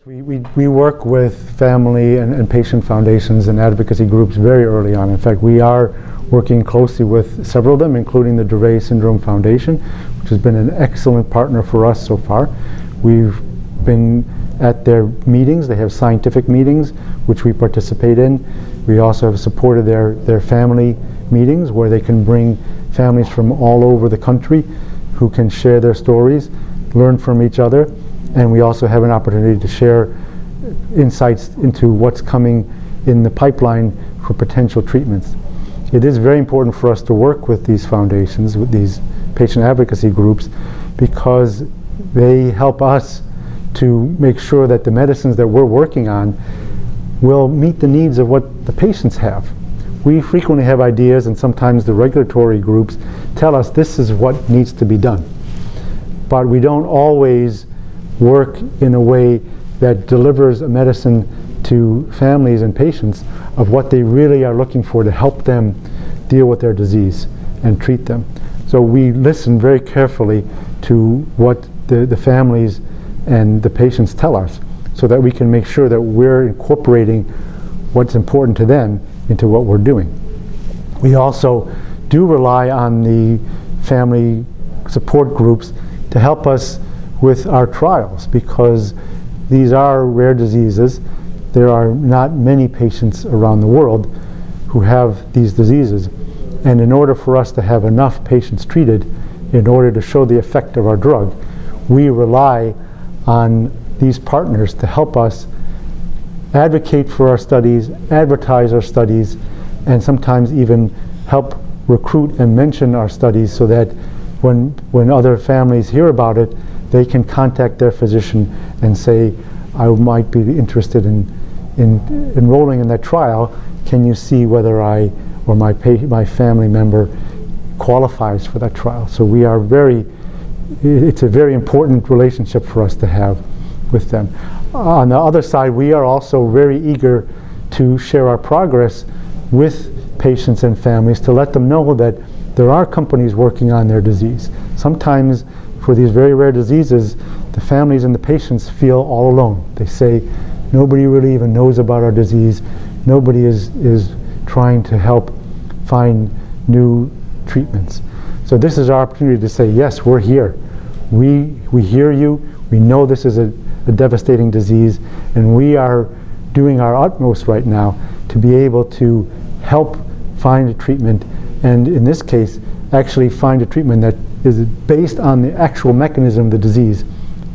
We work with family and patient foundations and advocacy groups very early on. In fact, we are working closely with several of them, including the Dravet Syndrome Foundation, which has been an excellent partner for us so far. We've been at their meetings. They have scientific meetings, which we participate in. We also have supported their family meetings, where they can bring families from all over the country who can share their stories, learn from each other. And we also have an opportunity to share insights into what's coming in the pipeline for potential treatments. It is very important for us to work with these foundations, with these patient advocacy groups, because they help us to make sure that the medicines that we're working on will meet the needs of what the patients have. We frequently have ideas, and sometimes the regulatory groups tell us this is what needs to be done. But we don't always work in a way that delivers a medicine to families and patients of what they really are looking for to help them deal with their disease and treat them. So we listen very carefully to what the families and the patients tell us, so that we can make sure that we're incorporating what's important to them into what we're doing. We also do rely on the family support groups to help us with our trials, because these are rare diseases. There are not many patients around the world who have these diseases, and in order for us to have enough patients treated, in order to show the effect of our drug, we rely on these partners to help us advocate for our studies, advertise our studies, and sometimes even help recruit and mention our studies, so that when other families hear about it, they can contact their physician and say, I might be interested in enrolling in that trial. Can you see whether I or my family member qualifies for that trial? So we are it's a very important relationship for us to have with them. On the other side, we are also very eager to share our progress with patients and families, to let them know that there are companies working on their disease. Sometimes for these very rare diseases, the families and the patients feel all alone. They say, nobody really even knows about our disease. Nobody is trying to help find new treatments. So this is our opportunity to say, yes, we're here. We hear you. We know this is a devastating disease, and we are doing our utmost right now to be able to help find a treatment, and in this case, actually find a treatment that is based on the actual mechanism of the disease,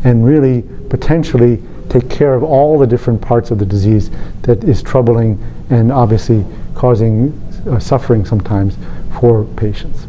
and really potentially take care of all the different parts of the disease that is troubling and obviously causing suffering sometimes for patients.